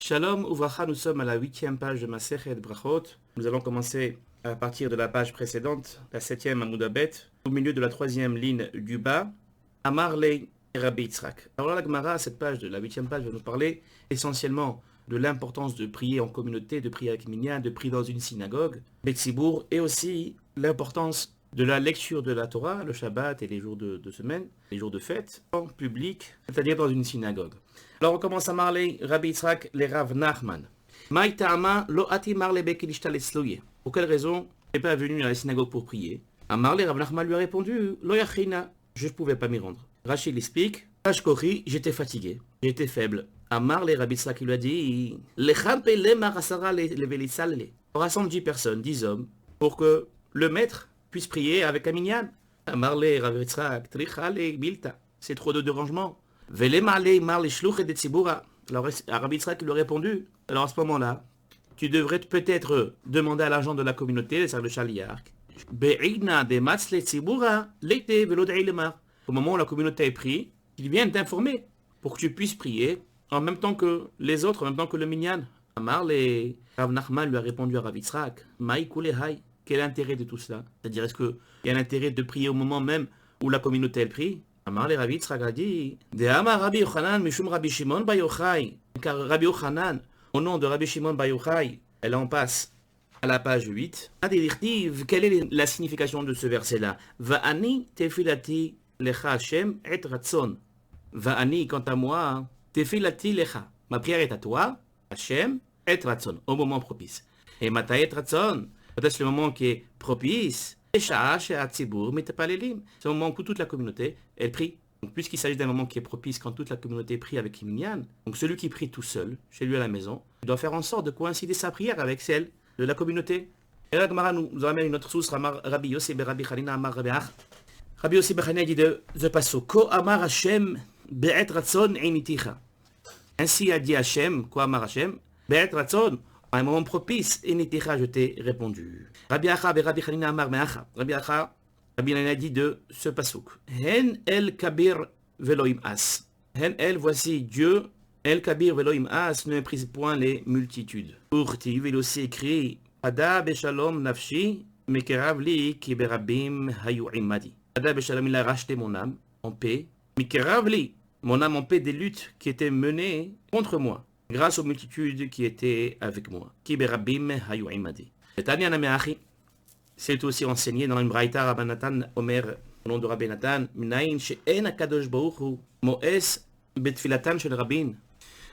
Shalom Uvracha, nous sommes à la 8e page de Masechet Brachot. Nous allons commencer à partir de la page précédente, la 7e Amoud Bet, au milieu de la 3e ligne du bas, Amar le Rabbi Yitzhak. Alors là, la Gemara, cette page de la 8e page, va nous parler essentiellement de l'importance de prier en communauté, de prier avec Minyan, de prier dans une synagogue, Betsibour, et aussi l'importance de la lecture de la Torah, le Shabbat et les jours de semaine, les jours de fête, en public, c'est-à-dire dans une synagogue. Alors on commence à parler Rabbi Yitzhak, le Rav Nachman. Maï ta'ama lo ati marle bekilishta lesloye. Pour quelle raison n'est pas venu à la synagogue pour prier? Amar le Rav Nachman lui a répondu, lo yachina, je ne pouvais pas m'y rendre. Rachid explique, Ashkori, j'étais fatigué, j'étais faible. Amar le Rabbi Yitzhak lui a dit, lechampe le marasara le velisale. On rassemble 10 personnes, 10 hommes, pour que le maître puisse prier avec un minyan. Amar le Rabbi Yitzhak, trichale bilta, c'est trop de dérangement. Alors Rabbi Yitzhak lui a répondu, alors à ce moment-là, tu devrais peut-être demander à l'agent de la communauté, le Shaliach, au moment où la communauté est prise, il vient t'informer pour que tu puisses prier en même temps que les autres, en même temps que le minyan. Amar le Rav Nachman lui a répondu à Rabbi Yitzhak, quel est l'intérêt de tout cela? C'est-à-dire, est-ce qu'il y a l'intérêt de prier au moment même où la communauté elle prie? Amar le Rabbi Yitzhak a dit, de Amar Rabbi Yochanan mishum Rabbi Shimon bar Yochai, car Rabbi Yochanan, au nom de Rabbi Shimon bar Yochai, elle en passe à la page 8. Quelle est la signification de ce verset-là? Va'ani tefilati lecha Hashem et ratzon. Va'ani, quant à moi, tefilati lecha. Ma prière est à toi, Hashem et ratzon, au moment propice. Et mata et ratzon, peut-être le moment qui est propice. C'est un moment où toute la communauté, elle prie. Donc, puisqu'il s'agit d'un moment qui est propice quand toute la communauté prie avec Minyan, donc celui qui prie tout seul, chez lui à la maison, il doit faire en sorte de coïncider sa prière avec celle de la communauté. Et là, Gemara nous ramène une autre source, Rabbi Yossi ben Rabbi Chanina Amar Rabbi Ach. Rabbi Yossi ben Chanina dit de Passo, Ko Amar Hashem be'et ratzon einiticha. Ainsi a dit Hashem, Ko Amar Hashem, be'et ratzon, à un moment propice, einiticha, je t'ai répondu. Rabbi Acha ben Rabbi Chanina Amar Me'acha. Rabbi Acha, Rabbi Chanina dit de ce pasuk, Hen el kabir veloim as. Hen el, voici Dieu, el kabir veloim as, ne méprise point les multitudes. Urtiv, il aussi écrit, Ada beshalom nafshi, mekerav li ki berabim hayu imadi. Ada beshalom, il a racheté mon âme en paix. Mekerav li, mon âme en paix des luttes qui étaient menées contre moi, grâce aux multitudes qui étaient avec moi. Ki berabim hayu imadi. C'est aussi enseigné dans une braïta Rabbi Natan Omer, au nom de Rabbi Natan, Minayin she'en HaKadosh Baruch Hu mo'es betfilatan shel rabbin.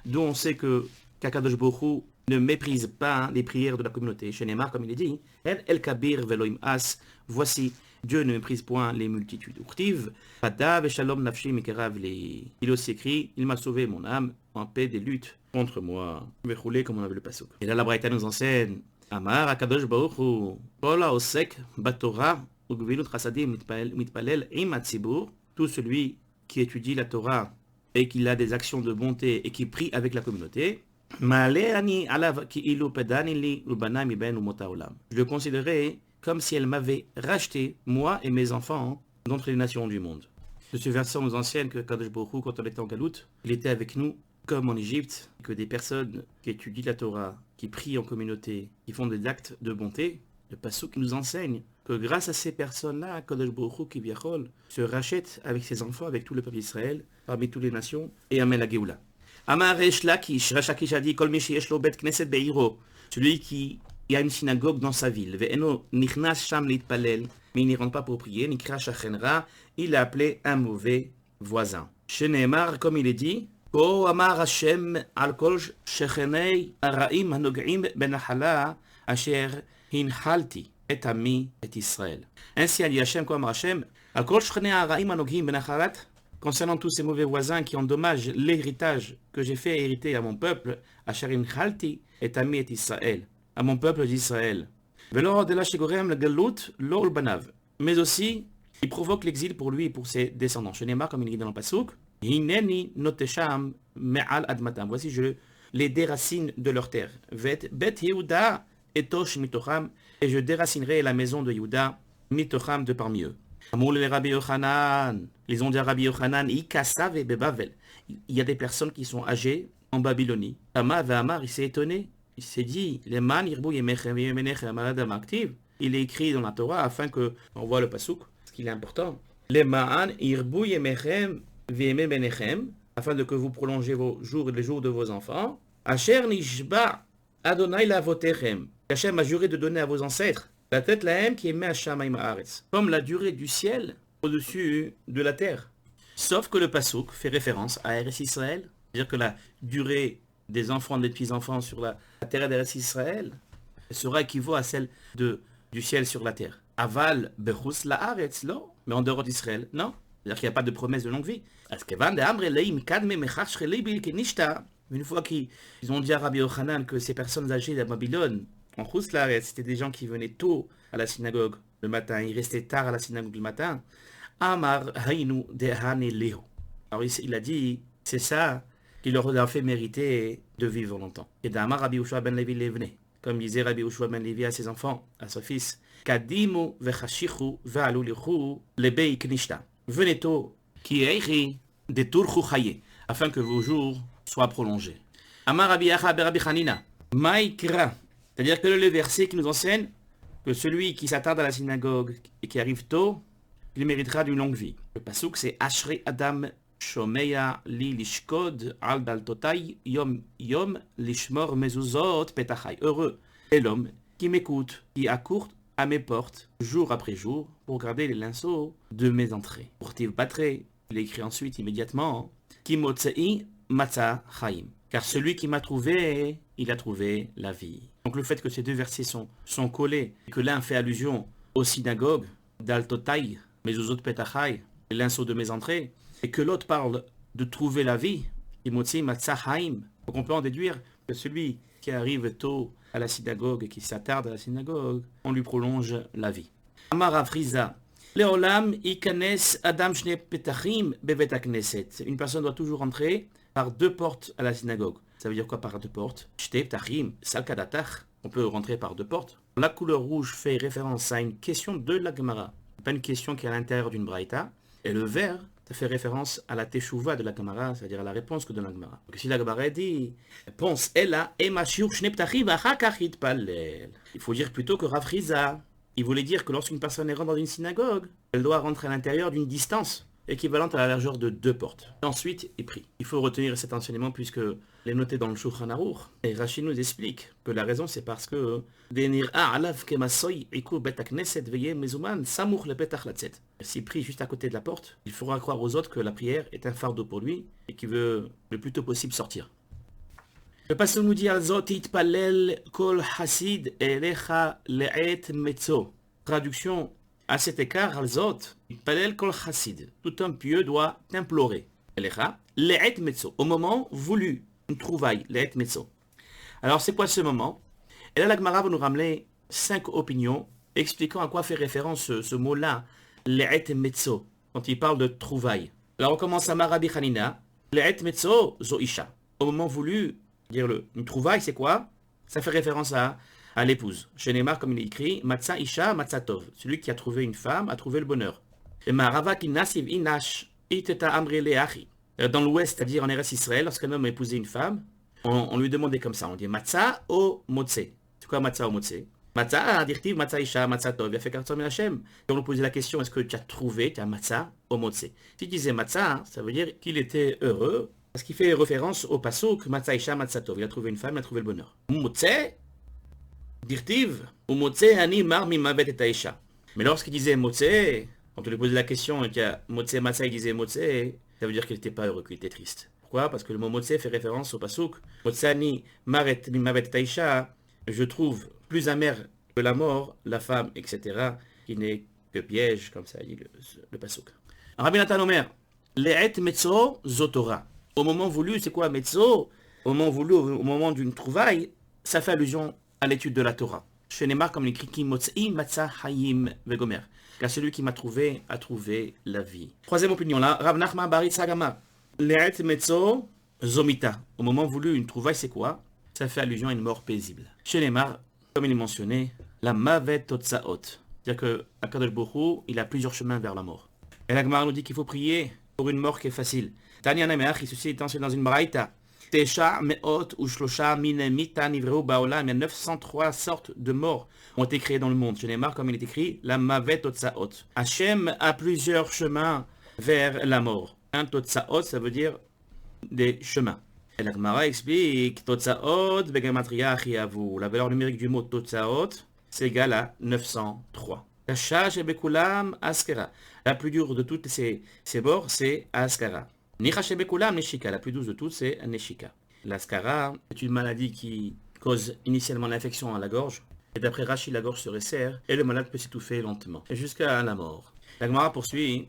D'où on sait que qu'Akadosh Baruch Hu ne méprise pas les prières de la communauté. Chez Neymar, comme il est dit, El Kabir veloim as, voici, Dieu ne méprise point les multitudes. Urtiv, Pada veshalom nafshi mikerav li. Il aussi écrit, il m'a sauvé mon âme en paix des luttes contre moi. Vechoulé, comme on avait le pasuk. Et là, la braïta nous enseigne, Amar HaKadosh Baruch Hu, Kol ha'osek batorah u'gvilut chasadim mitpalel im hatzibur, tout celui qui étudie la Torah et qui a des actions de bonté et qui prie avec la communauté, Ma'aleani alav ki'ilu pedani li ubana miben umot ha'olam. Je le considérais comme si elle m'avait racheté, moi et mes enfants, d'entre les nations du monde. De ce verset nous enseigne que Kadosh Baruch Hu, quand on était en Galoute, il était avec nous comme en Égypte, que des personnes qui étudient la Torah, qui prient en communauté, qui font des actes de bonté, le pasuk nous enseigne que grâce à ces personnes-là, Kadosh Baruch Hu Kivyachol se rachète avec ses enfants, avec tout le peuple d'Israël, parmi toutes les nations, et amène la Géoula. Amar Resh Lakish, Resh Lakish a dit, Kol mi sheyesh lo bet knesset be'iro, celui qui a une synagogue dans sa ville, ve'eno nichnas sham litpalel, mais il n'y rentre pas pour prier, nikra shachenra, il a appelé un mauvais voisin. Sheneemar, comme il est dit, Ko amar Hashem al kol shechenei araim hanog'im benachala asher hinhalti et ami et Israël. Ainsi a dit Hashem, comme Hashem, al kol shechenei araim hanog'im benachalat, concernant tous ces mauvais voisins qui endommagent l'héritage que j'ai fait hériter à mon peuple, asher hinhalti et ami et Israël, à mon peuple d'Israël. Velo de la shegorem le galut lo ulbanav, mais aussi il provoque l'exil pour lui et pour ses descendants. Je n'ai marre, comme il dit dans le pasuk, Hineni notesham me'al admatam. Voici, je les déracine de leur terre. Bet Yehuda etosh mitocham, et je déracinerai la maison de Yehuda mitocham de parmi eux. Amour le Rabbi Yochanan. Ils ont dit à Rabbi Yochanan, Ikasav et Bebavel. Il y a des personnes qui sont âgées en Babylonie. Amar Amar, il s'est étonné. Il s'est dit, les man irbou yemechem yemenechem aladam active. Il est écrit dans la Torah afin que, on voit le pasouk, ce qu'il est important. Les man irbou yemechem yemenechem, afin de que vous prolongez vos jours et les jours de vos enfants. Asher nishba Adonai lavotechem. Hachem a juré de donner à vos ancêtres la tête lahem qui émet à Shamaim Haaretz, comme la durée du ciel au-dessus de la terre. Sauf que le pasouk fait référence à Eretz Israël, c'est-à-dire que la durée des enfants, des petits-enfants sur la terre d'Eretz Israël sera équivaut à celle du ciel sur la terre. Aval bechus la Haaretz, non, mais en dehors d'Israël, non. C'est-à-dire qu'il n'y a pas de promesse de longue vie. Une fois qu'ils ont dit à Rabbi Yochanan que ces personnes âgées de Babylone, en Chouslaret, c'était des gens qui venaient tôt à la synagogue le matin, ils restaient tard à la synagogue le matin. Amar Hainu Dehane Leo. Alors il a dit, c'est ça qui leur a fait mériter de vivre longtemps. Et d'Amar Rabbi Yoshua ben Levi Levne, comme disait Rabbi Yoshua ben Levi à ses enfants, à son fils, Kadimu vechashichu ve'alu lichu lebei knishta. Venez tôt, qui eiri de turchu chaye, afin que vos jours soient prolongés. Amar Rabbi Yacha ben Rabbi Hanina, Maïkra. C'est-à-dire que le verset qui nous enseigne que celui qui s'attarde à la synagogue et qui arrive tôt, il méritera d'une longue vie. Le pasouk c'est Ashri Adam Shomeya li lishkod al daltotai yom yom lishmor mezuzot petachai. Heureux est l'homme qui m'écoute, qui accourt à mes portes jour après jour pour garder les linceaux de mes entrées. Pourtiv Batré, il écrit ensuite immédiatement Ki motzei matza chaim. Car celui qui m'a trouvé, il a trouvé la vie. Donc le fait que ces deux versets sont collés, et que l'un fait allusion aux synagogues, d'Altotai, Mezuzot Petachai, les linceaux de mes entrées, et que l'autre parle de trouver la vie, Imotzi Matzahaim. Donc on peut en déduire que celui qui arrive tôt à la synagogue et qui s'attarde à la synagogue, on lui prolonge la vie. Amar Avriza, Leolam ikanes Adam Shne Petachim bevet hakneset. Une personne doit toujours entrer par deux portes à la synagogue. Ça veut dire quoi par deux portes? On peut rentrer par deux portes. La couleur rouge fait référence à une question de la Gemara, pas une question qui est à l'intérieur d'une braïta. Et le vert, ça fait référence à la teshuva de la Gemara, c'est-à-dire à la réponse que donne la Gemara. Donc si la Gemara dit réponse Ella emashiur shne ptachim achakachit palel. Il faut dire plutôt que Rav Friza, il voulait dire que lorsqu'une personne rentre dans une synagogue, elle doit rentrer à l'intérieur d'une distance équivalente à la largeur de deux portes. Ensuite, il prie. Il faut retenir cet enseignement puisque les noté dans le Shulchan Aruch. Et Rashi nous explique que la raison c'est parce que s'il prie juste à côté de la porte, il fera croire aux autres que la prière est un fardeau pour lui et qu'il veut le plus tôt possible sortir. Le pasteur nous dit Alzot itpalel kol hasid elecha le'et metzo. Traduction à cet écart, Alzot itpalel kol hasid. Tout un pieux doit t'implorer. Elecha le'et metzo. Au moment voulu. Une trouvaille, le'et metzo. Alors c'est quoi ce moment? Et là la Gemara va nous ramener 5 opinions expliquant à quoi fait référence ce mot-là, le'et metzo, quand il parle de trouvaille. Alors on commence à Rabbi Hanina, le'et metzo zo isha. Au moment voulu, dire une trouvaille c'est quoi? Ça fait référence à l'épouse. Chez Neymar, comme il est écrit, matza isha matza tov. Celui qui a trouvé une femme a trouvé le bonheur. Et marava ki nasiv inash iteta amri le'achi. Dans l'ouest, c'est-à-dire en Eretz Israël, lorsqu'un homme a épousé une femme, on lui demandait comme ça, on dit Matzah o Motse. C'est quoi Matzah o Motse? Matzah, dirtiv Matzah Isha, Matzah Tov, il a fait Kartzom Hashem. Et on lui posait la question, est-ce que tu as trouvé, tu as Matzah o Motse? Si tu disais Matzah, ça veut dire qu'il était heureux, parce qu'il fait référence au passouk Matzah Isha, Matzah Tov. Il a trouvé une femme, il a trouvé le bonheur. Motse, dirtiv, ou Motse ani mar mimavet et Isha. Mais lorsqu'il disait Motse, quand on lui posait la question, et qu'il y a Motse Matzah, il disait Motse, ça veut dire qu'il n'était pas heureux, qu'il était triste. Pourquoi? Parce que le mot Motse fait référence au pasouk. Motsani maret mimavet taisha, je trouve plus amer que la mort, la femme, etc., qui n'est que piège, comme ça dit le pasouk. Rabbi Nathan Omer, le'et metzo zotora. Au moment voulu, c'est quoi metzo? Au moment voulu, au moment d'une trouvaille, ça fait allusion à l'étude de la Torah. Chez Neymar, comme l'écrit qui motzi matza hayim vegomer. Car celui qui m'a trouvé a trouvé la vie. Troisième opinion là, Rav Nachman Barit Sagama. Le'et metzo zomita. Au moment voulu, une trouvaille, c'est quoi? Ça fait allusion à une mort paisible. Chez Neymar, comme il est mentionné, la mavet totsaot. C'est-à-dire que Akadosh Baruch Hu, il a plusieurs chemins vers la mort. Et la Gemara nous dit qu'il faut prier pour une mort qui est facile. Tanya Nameach, ceci est enseigné dans une braïta. Tesha meot ushlosha mine mita nivreu baolam. Il y a 903 sortes de morts ont été créées dans le monde. Je n'ai marre comme il est écrit, la mavet totsaot. Hachem a plusieurs chemins vers la mort. Un totsaot, ça veut dire des chemins. Et la Gemara explique totsaot begematria achiavu. La valeur numérique du mot totsaot, c'est égal à 903. Tashash bekulam askara. La plus dure de toutes ces morts, c'est askara. Nichash bekulam neshika. La plus douce de toutes, c'est neshika. L'askara est une maladie qui cause initialement l'infection à la gorge. Et d'après Rashi, la gorge se resserre et le malade peut s'étouffer lentement. Et jusqu'à la mort. La Gemara poursuit.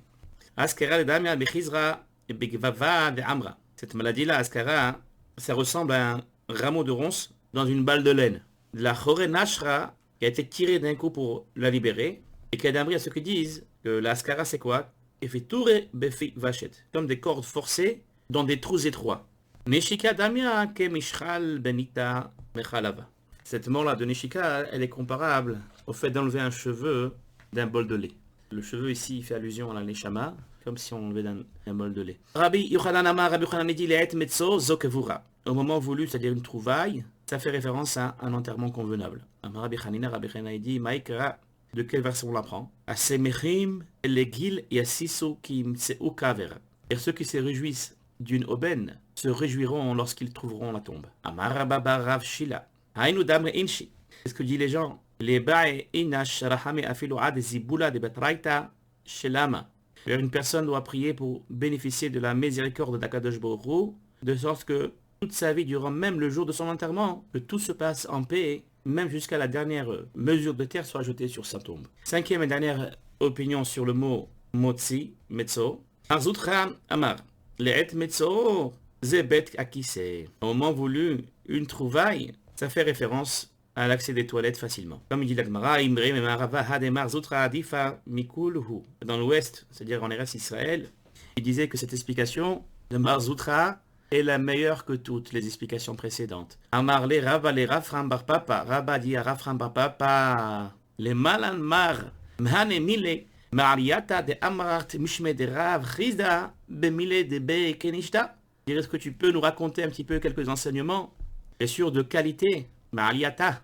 Askara de damia bechizra begvava de amra. Cette maladie-là, askara, ça ressemble à un rameau de ronce dans une balle de laine. La chore nashra, qui a été tirée d'un coup pour la libérer, et qui a d'abri à ceux qui disent que la askara c'est quoi? Et fait touré befi vachet, comme des cordes forcées dans des trous étroits. Neshika damia ke mishral benita mechalava. Cette mort-là de Neshika, elle est comparable au fait d'enlever un cheveu d'un bol de lait. Le cheveu ici fait allusion à la neshama, comme si on enlevait un bol de lait. Rabbi Yochanan Amar, Rabbi Yochanan dit le'et metzo zokevura. Au moment voulu, c'est-à-dire une trouvaille, ça fait référence à un enterrement convenable. Amar Rabbi Hanina, Rabbi Hanina dit maïkra. De quelle version on l'apprend? Asemechim legil yasisu kimtseu kavera. Et ceux qui se réjouissent d'une aubaine se réjouiront lorsqu'ils trouveront la tombe. Amar Rabba Rav Shila. Hainu damre inshi. C'est ce que disent les gens. Les bae inash rahame afilu ad zibula de betraita shelama. Une personne doit prier pour bénéficier de la miséricorde d'Akadosh Baruch Hu, de sorte que toute sa vie, durant même le jour de son enterrement, que tout se passe en paix, même jusqu'à la dernière mesure de terre soit jetée sur sa tombe. Cinquième et dernière opinion sur le mot motzi, metzo. Arzutra amar, le'et metzo, zebet akise. Au moment voulu, une trouvaille, ça fait référence à l'accès des toilettes facilement. Comme il dit l'Agmara, Imre memarava hademar zutra adifa mikulhu. Dans l'ouest, c'est-à-dire en Eretz Israël, il disait que cette explication de Marzutra est la meilleure que toutes les explications précédentes. Amar le Rava le Rafram bar papa. Rabba dit à Rafram bar papa. Le malan mar mhane mile mariata de amart mishme de Rav Chizda bemile de be kenishta. Est-ce que tu peux nous raconter un petit peu quelques enseignements, et sûr de qualité, mariata,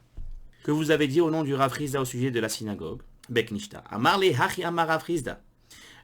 que vous avez dit au nom du Rav Chizda au sujet de la synagogue, Beknishta. Amar le hachi amar Rav Chizda.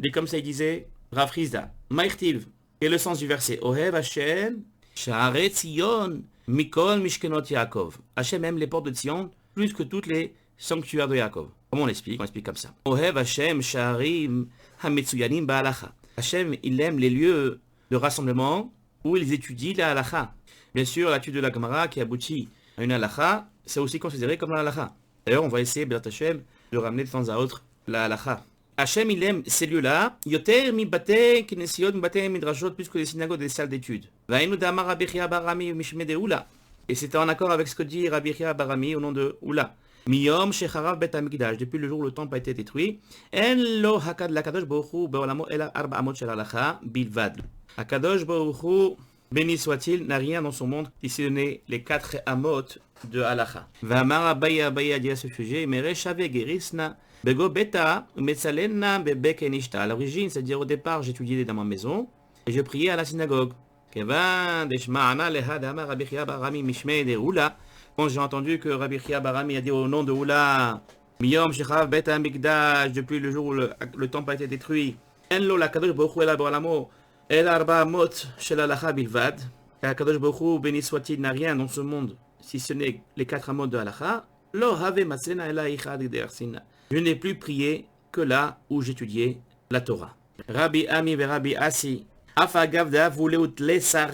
Et comme ça il disait Rav Chizda. Maïchtiv. Et le sens du verset, Ohev Hashem, Sha'are Tzion, Mikol Mishkenot Yaakov. Hashem aime les portes de Tzion plus que toutes les sanctuaires de Yaakov. Comment on l'explique? On explique comme ça. Ohev Hashem, Sha'arim, Hametsuyanim Ba'alacha. Hashem, il aime les lieux de rassemblement où ils étudient la halacha. Bien sûr, l'étude de la Gemara qui aboutit à une halacha, c'est aussi considéré comme la halacha. D'ailleurs, on va essayer, B'ezrat Hashem, de ramener de temps à autre la halacha. Hachem, il aime ces lieux-là, yoter mi bate kinesiot mi bate midrashot, plus que les synagogues et les salles d'études. Vainu damar Rabbi Chia bar Ami mishme de Oula. Et c'était en accord avec ce que dit Rabbi Chia bar Ami au nom de Oula. Miyom shecharav bet hamikdash, depuis le jour où le temple a été détruit. En lo hakad lakadosh baruch hu beolamo ela arba amot shel halacha bilvad. Hakadosh baruch hu, béni soit-il, n'a rien dans son monde qui s'est donné les 4 amot de halacha. Vamar Abaye a dit à ce sujet, mere shave gerisna. Bego beta metsalena bebek enishta. À l'origine, c'est-à-dire au départ, j'étudiais dans ma maison et je priais à la synagogue. Kevan deshma'ana leha dama Rabbi Chia bar Ami mishmei de Oula. Quand j'ai entendu que Rabbi Chia bar Ami a dit au nom de Oula, miyom shechav bet hamikdash, depuis le jour où le temple a été détruit, en lo la kadosh baruch hu ela b'olamo el arba amot shel halacha bilvad. La kadosh baruch hu, béni soit-il, n'a rien dans ce monde si ce n'est les 4 amot de halacha. Lo have matzena ela ichad de'arsina. Je n'ai plus prié que là où j'étudiais la Torah. Rabbi Ami ve Rabbi Asi, Afagavda voulait lesar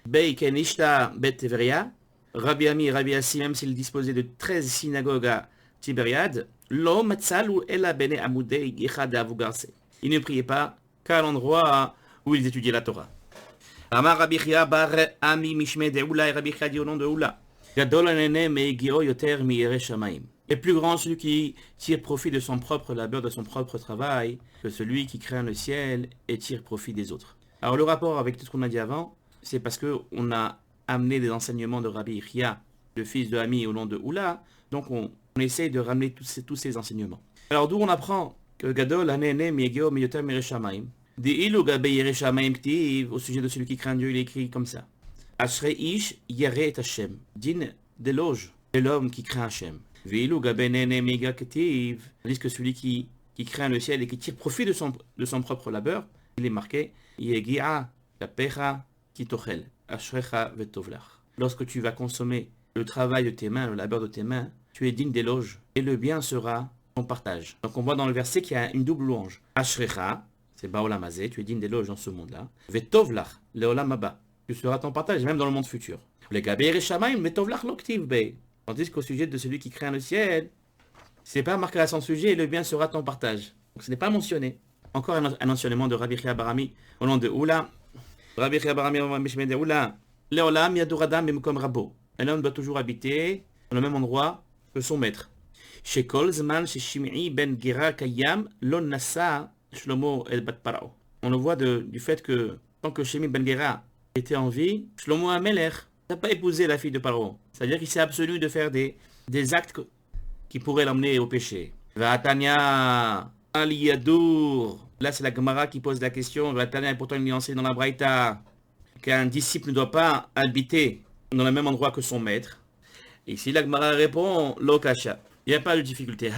beikenishta betveria. Rabbi Ami et Rabbi Asi, même s'ils disposaient de 13 synagogues à Tibériade, lo matzalu ela bene amudei yichad avugarse. Ils ne priaient pas qu'à l'endroit où ils étudiaient la Torah. Amar Rabbi Chia bar Ami mishme de Oula, et Rabbi Chia dit au nom de Oula. Gadol anene meigio yoter mi yere shamaim. est plus grand celui qui tire profit de son propre labeur, de son propre travail, que celui qui craint le ciel et tire profit des autres. Alors le rapport avec tout ce qu'on a dit avant, c'est parce qu'on a amené des enseignements de Rabbi Chia, le fils de Ami au nom de Oula, donc on essaye de ramener tous ces enseignements. Alors d'où on apprend que Gadol Hanene Miegeo Miyoter Mireshamaim. Di'ilu Gabe Yereshamaim Ktiv, au sujet de celui qui craint Dieu, il écrit comme ça. Ashrei Ish Yare et Hashem. Din d'éloge de l'homme qui craint Hashem. Ve'ilu Gabe Nene Miega Ktiv. Tandis que celui qui craint le ciel et qui tire profit de son propre labeur, il est marqué Yegia la Pecha Kitochel. Ashrecha Vetovlach. Lorsque tu vas consommer le travail de tes mains, le labeur de tes mains, tu es digne d'éloge et le bien sera ton partage. Donc on voit dans le verset qu'il y a une double louange. Ashrecha, c'est Baolam Hazeh, tu es digne d'éloge dans ce monde-là. Vetovlach, Leolam Haba, tu seras ton partage, même dans le monde futur. Le Gaber et Shamaim, Vetovlach Loktiv Be. Tandis qu'au sujet de celui qui craint le ciel, c'est pas marqué à son sujet et le bien sera ton partage. Donc ce n'est pas mentionné. Encore un enseignement de Rabbi Chia Barami au nom de Oula. Rabbi Chia Barami au nom de Oula. Leolam Yaduradam Bimkom Rabo. Un homme doit toujours habiter dans le même endroit que son maître. Shekol Zman Shishim'i Ben Gera Kayam Lon Nassa Shlomo El Bat Parao. On le voit du fait que tant que Shimi Ben Gera était en vie, Shlomo Amelech n'a pas épousé la fille de Paro. C'est-à-dire qu'il s'est abstenu de faire des actes qui pourraient l'emmener au péché. Vatania Aliyadour. Là, c'est la Gemara qui pose la question. Vatania est pourtant nuancée dans la Braïta qu'un disciple ne doit pas habiter dans le même endroit que son maître. Et ici, la Gemara répond Lokasha. Il n'y a pas de difficulté.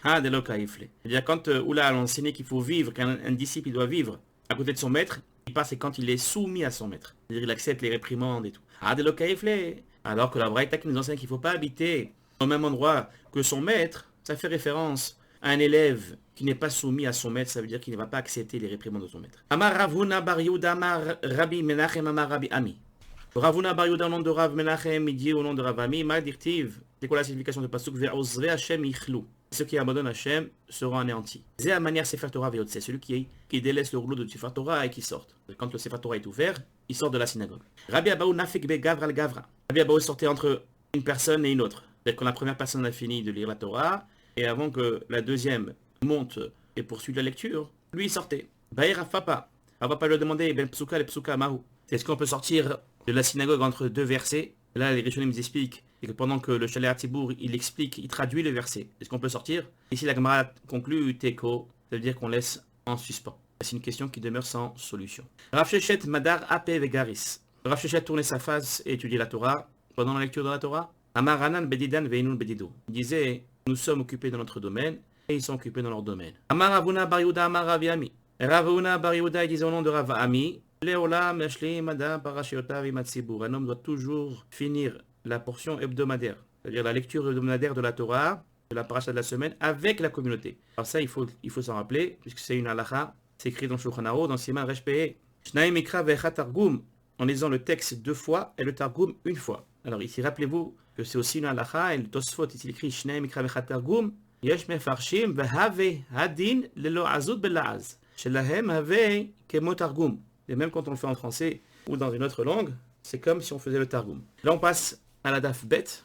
C'est-à-dire quand Oula a enseigné qu'il faut vivre, qu'un disciple il doit vivre à côté de son maître, il passe et quand il est soumis à son maître. C'est-à-dire il accepte les réprimandes et tout. Alors que la Braïta qui nous enseigne qu'il ne faut pas habiter au même endroit que son maître, ça fait référence à un élève qui n'est pas soumis à son maître, ça veut dire qu'il ne va pas accepter les réprimandes de son maître. Amar Ravuna Bar Yehuda Amar Rabbi Menachem Amar Rabbi Ami. Ravuna Bar Yehuda au nom de Rav Menachem, il dit au nom de Rav Ami, Ma dirtiv, c'est quoi la signification de Pasuk Ve'ozre Hashem Yichlou. Ceux qui abandonnent Hashem seront anéantis. C'est la manière Sefer Torah Ve'otse, celui qui délaisse le rouleau de Sefer Torah et qui sort. Quand le Sefer Torah est ouvert, il sort de la synagogue. Rabbi Abaou Nafik Be Gavra al Gavra. Rabbi Abaou sortait entre une personne et une autre. C'est-à-dire quand la première personne a fini de lire la Torah, et avant que la deuxième monte et poursuit la lecture, lui il sortait. Baïr Afapa. Afapa lui a demandé, Ben Psuka le Psuka Mahu. Est-ce qu'on peut sortir de la synagogue entre deux versets? Et là, les Rishonim expliquent et que pendant que le Shalei Hatzibour, il explique, il traduit le verset. Est-ce qu'on peut sortir? Ici, la Gemara conclut Teko, ça veut dire qu'on laisse en suspens. C'est une question qui demeure sans solution. Rav Shechet Madar Ape Vegaris. Rav Shechet tournait sa face et étudiait la Torah. Pendant la lecture de la Torah, Amar Hanan Bedidan Veinun Bedido. Il disait, nous sommes occupés dans notre domaine et ils sont occupés dans leur domaine. Amar Ravuna Bar Yehuda Amar Rav Ami. Ravuna Bar Yehuda, il disait au nom de Rav Ami, Leolam Yashlim Adam Parashiotav Imatsibour. Un homme doit toujours finir la portion hebdomadaire, c'est-à-dire la lecture hebdomadaire de la Torah, de la paracha de la semaine, avec la communauté. Alors ça, il faut s'en rappeler, puisque c'est une halakha, c'est écrit dans Shulchan Aruch, dans Siman Resh Peh. Shnaim Mikra Vecha Targum, en lisant le texte 2 fois et le Targum 1 fois. Alors ici, rappelez-vous que c'est aussi une halakha, et le Tosfot, ici, il écrit Shnaim Mikra Vecha Targum, Yesh Mefarshim Vehave Hadin Lelo Azud Belaz. Shelahem Have Kemo Targum. Et même quand on le fait en français ou dans une autre langue, c'est comme si on faisait le Targum. Là, on passe à la daf bet.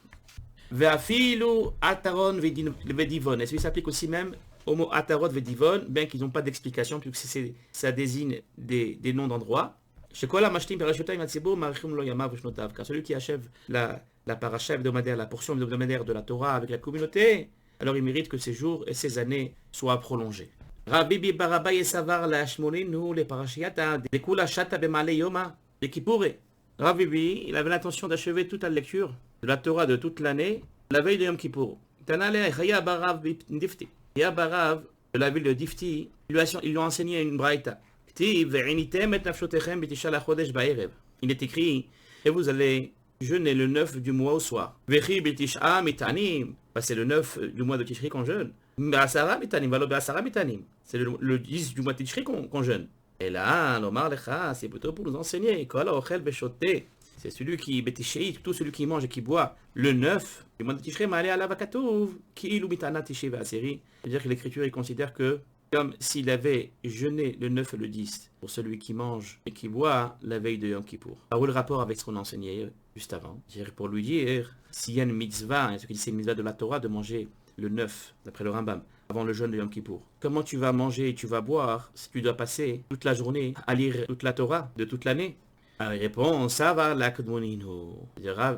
Ve'afilu ataron vedivon. Est-ce qu'il s'applique aussi même au mot atarot vedivon, bien qu'ils n'ont pas d'explication, puisque ça désigne des noms d'endroits. Car celui qui achève la paracha hebdomadaire, la portion hebdomadaire de la Torah avec la communauté, alors il mérite que ses jours et ses années soient prolongés. Rabbi Bi Baraba Yesavar la Shmoninu le parashiata de Kula Shata Bemale Yoma de Kippouré. Rabbi Bi, il avait l'intention d'achever toute la lecture de la Torah de toute l'année la veille de Yom Kippour. Tanale Chaya Barav Difti. Chaya Barav de la ville de Difti, ils lui ont enseigné une braïta. Il est écrit et vous allez jeûner le 9 du mois au soir. C'est le 9 du mois de Tishri qu'on jeûne. C'est le 10 du mois de Tishri qu'on jeûne. Et là, l'Omar Lecha, c'est plutôt pour nous enseigner. C'est celui qui, tout celui qui mange et qui boit le 9 du mois de Tishri, c'est-à-dire que l'Écriture il considère que comme s'il avait jeûné le 9 et le 10 pour celui qui mange et qui boit la veille de Yom Kippour. Alors, le rapport avec ce qu'on a enseigné juste avant, pour lui dire, s'il y a une mitzvah, ce qu'il dit c'est une mitzvah de la Torah de manger le 9, d'après le Rambam, avant le jeûne de Yom Kippour. Comment tu vas manger et tu vas boire si tu dois passer toute la journée à lire toute la Torah de toute l'année? Alors, il répond, ça va la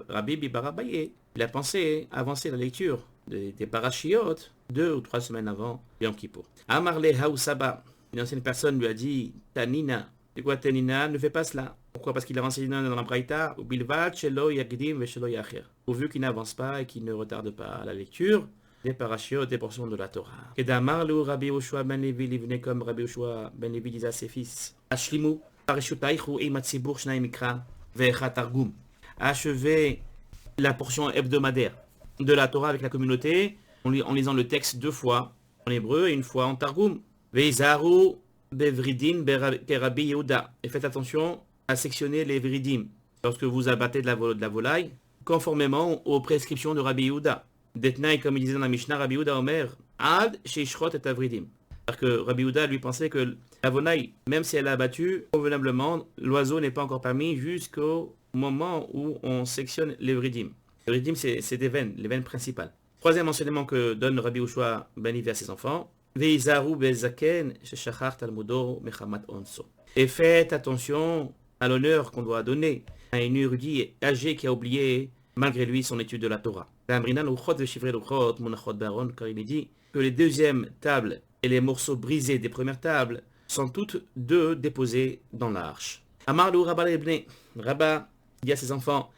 Rabbi Bi Barabaye. Il a pensé avancer la lecture des parachiotes 2 ou 3 semaines avant Yom Kippour. Amarle Hausaba, une ancienne personne lui a dit, Tanina, c'est quoi Tanina? Ne fais pas cela. Pourquoi? Parce qu'il a enseigné dans la Braïta, ou Bilvat, Shelo Yagdim, Veshelo Yacher. Pourvu qu'il n'avance pas et qu'il ne retarde pas la lecture des parachiotes, des portions de la Torah. Et d'Amarlu, Rabbi Yoshua ben Levi, il venait comme Rabbi Yoshua ben Levi disait à ses fils, Ashlimu, Parashutaichu, Imatsibur, Shnai Mikra, Vecha Targum. Achevez la portion hebdomadaire de la Torah avec la communauté, en lisant le texte 2 fois en hébreu et 1 fois en Targum. Veizaru bevridim kerabi Yehuda. Et faites attention à sectionner les vridim lorsque vous abattez de la volaille, conformément aux prescriptions de Rabbi Yehuda. Detnaï, comme il disait dans la Mishnah, Rabbi Yehuda Omer, Ad sheishrot et avridim. Parce que Rabbi Yehuda lui pensait que la volaille, même si elle a abattu convenablement, l'oiseau n'est pas encore parmi jusqu'au moment où on sectionne les vridim. Les vridim, c'est des veines, les veines principales. Troisième enseignement que donne Rabbi Yoshua ben Levi à ses enfants, Veizaru bezaken sheshachar talmudo mechamat onso. Et faites attention à l'honneur qu'on doit donner à un érudit âgé qui a oublié, malgré lui, son étude de la Torah. Car il est dit que les deuxièmes tables et les morceaux brisés des premières tables sont toutes 2 déposés dans l'arche. Amarlu Rabba Lebne, Rabba dit à ses enfants,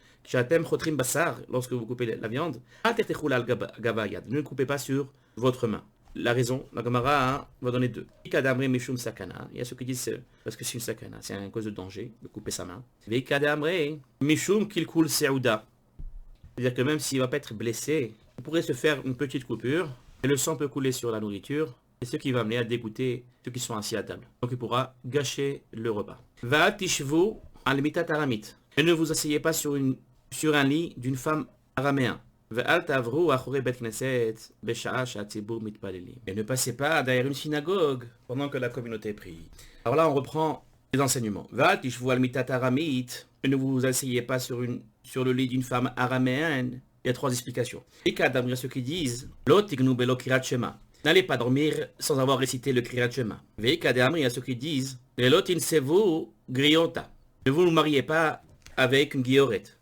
lorsque vous coupez la viande, ne le coupez pas sur votre main. La raison, la Gemara va donner 2. Il y a ceux qui disent parce que c'est une sakana, c'est une cause de danger de couper sa main. C'est-à-dire que même s'il ne va pas être blessé, il pourrait se faire une petite coupure et le sang peut couler sur la nourriture, et ce qui va amener à dégoûter ceux qui sont assis à table. Donc il pourra gâcher le repas. Va tishvu al mitat aramit. Et ne vous asseyez pas sur un lit d'une femme araméen. Et ne passez pas derrière une synagogue pendant que la communauté prie. Alors là, on reprend les enseignements. Et ne vous asseyez pas sur le lit d'une femme araméenne. Il y a 3 explications. Il y a ceux qui disent n'allez pas dormir sans avoir récité le Kriyat Shema. Il y a ceux qui disent ne vous mariez pas avec une guillorette.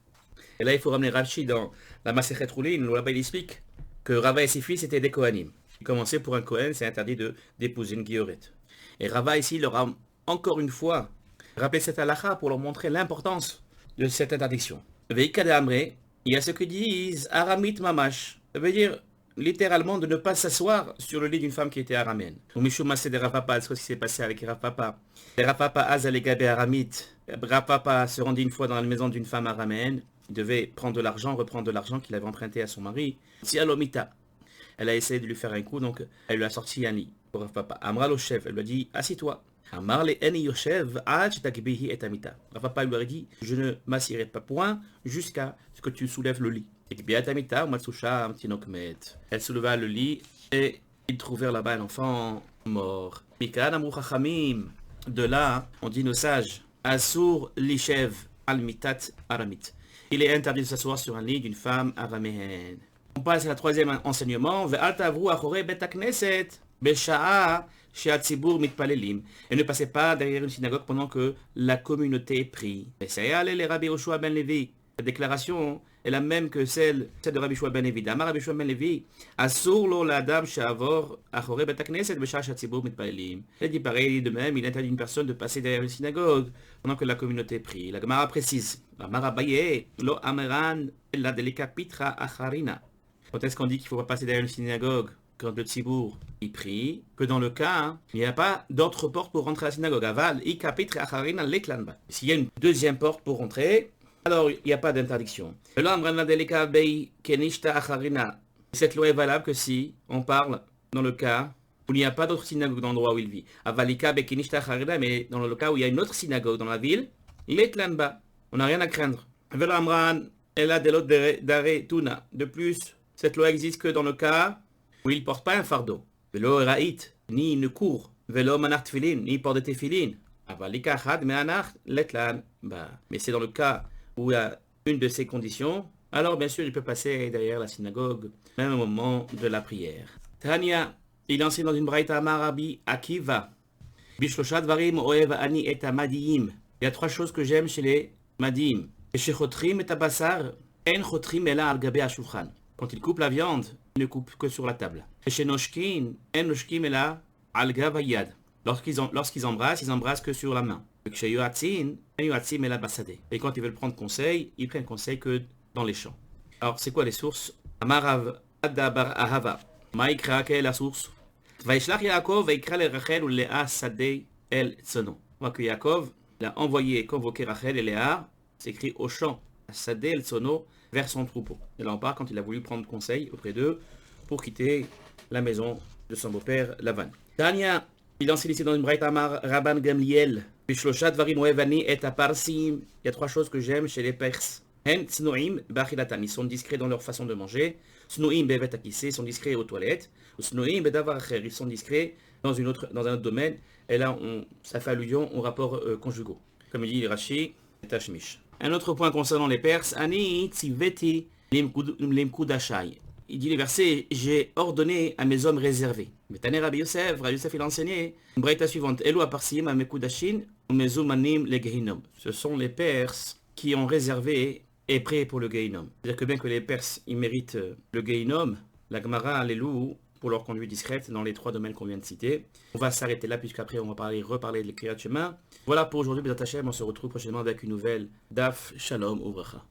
Et là, il faut ramener Rashi dans la Masechet Roulin, où là-bas il explique que Rava et ses fils étaient des Kohanim. Il commençait pour un Kohen, c'est interdit d'épouser une guillorette. Et Rava ici leur a encore une fois rappelé cette halakha pour leur montrer l'importance de cette interdiction. Veikade Amre, il y a ceux qui disent Aramit Mamash. Ça veut dire littéralement de ne pas s'asseoir sur le lit d'une femme qui était araméenne. Ou Mishuma c'est de Rav Papa, c'est ce qui s'est passé avec Rav Papa. Rav Papa Azalegabe Aramit. Rav Papa se rendit une fois dans la maison d'une femme araméenne. Il devait prendre de l'argent, reprendre de l'argent qu'il avait emprunté à son mari. Sialomita. Elle a essayé de lui faire un coup, donc elle lui a sorti un lit pour Rav Papa. Amra le chef, elle lui a dit assis-toi. Amar le eni yoshev aj takbihi et amita. Rav Papa lui a dit je ne m'assierai pas point jusqu'à ce que tu soulèves le lit. Elle souleva le lit et ils trouvèrent là-bas un enfant mort. De là, on dit nos sages, Asur lishev al-mitat aramit. Il est interdit de s'asseoir sur un lit d'une femme araméenne. On passe à la 3e enseignement. Et ne passez pas derrière une synagogue pendant que la communauté prie. La déclaration est la même que celle de Rabbi Yoshua ben Levi. Amar Rabbi Yoshua ben Levi, Asur lo l'adam she'avor achorei bet hakneset b'sha'at she'hatzibur mitpalelim. Il dit pareil de même, il interdit une personne de passer derrière une synagogue pendant que la communauté prie. La Gemara précise, Amar Abaye lo ameran la delika pitra acharina. Quand est-ce qu'on dit qu'il ne faut pas passer derrière une synagogue quand le tzibour y prie, que dans le cas, il n'y a pas d'autre porte pour rentrer à la synagogue. Aval ika pitra acharina leklanba. S'il y a une 2e porte pour rentrer, alors il n'y a pas d'interdiction. Cette loi est valable que si on parle dans le cas où il n'y a pas d'autre synagogue dans l'endroit où il vit. Mais dans le cas où il y a une autre synagogue dans la ville, on n'a rien à craindre. De plus, cette loi existe que dans le cas où il ne porte pas un fardeau. Ni il ne court. Ni il porte des téfilines. Mais c'est dans le cas où il y a une de ces conditions, alors bien sûr il peut passer derrière la synagogue, même au moment de la prière. Tania, il enseigne dans une braïta Marabi Akiva. Bishloshat varim oev ani et amadiim. Il y a 3 choses que j'aime chez les madiim. Shechotrim et tabasar en chotrim ela al gabe ashulchan. Quand ils coupent la viande, ne coupent que sur la table. Et chez Noshkin, en Noshkim est là, al-gav hayad. Lorsqu'ils embrassent, ils embrassent que sur la main. Et chez Yoatzin, en Yoatzim est là basadé. Et quand ils veulent prendre conseil, ils prennent conseil que dans les champs. Alors, c'est quoi les sources? Amarav Adabar Ahava. Maïkra, quelle est la source? Vaishlach Yaakov, Vaikra le Rachel ou Léa Sadeh El Tsono. On voit que Yaakov l'a envoyé et convoqué Rachel et Léa, c'est écrit au champ, à Sadeh El Tsono, vers son troupeau. Et là on part quand il a voulu prendre conseil auprès d'eux pour quitter la maison de son beau-père Lavan. Tania, il enseigne ici dans une braïta Amar Rabban Gamliel. Bishloshat Varim Oevani et Aparsim. Il y a trois choses que j'aime chez les Perses. Hen Tsnoim Bachilatan. Ils sont discrets dans leur façon de manger. Snoim Bevet Akissé, ils sont discrets aux toilettes. Snoim Bedavar Acher, ils sont discrets dans un autre domaine. Et là, ça fait allusion aux rapports conjugaux. Comme dit Rashi, Tashmish. Un autre point concernant les Perses. Ani Tziveti Limkudashai. Il dit les versets, j'ai ordonné à mes hommes réservés. Mais Taner Rabbi Yosef, il a enseigné une braïta suivante. Elu aparsim amekudashin umezumanim le gehinom. Ce sont les Perses qui ont réservé et prêt pour le gehinom. C'est-à-dire que bien que les Perses, ils méritent le gehinom, la Gemara les loue pour leur conduite discrète dans les trois domaines qu'on vient de citer. On va s'arrêter là puisqu'après on va reparler de l'Kriyat Shema. Voilà pour aujourd'hui, Bezat Hashem, on se retrouve prochainement avec une nouvelle Daf Shalom Uvracha.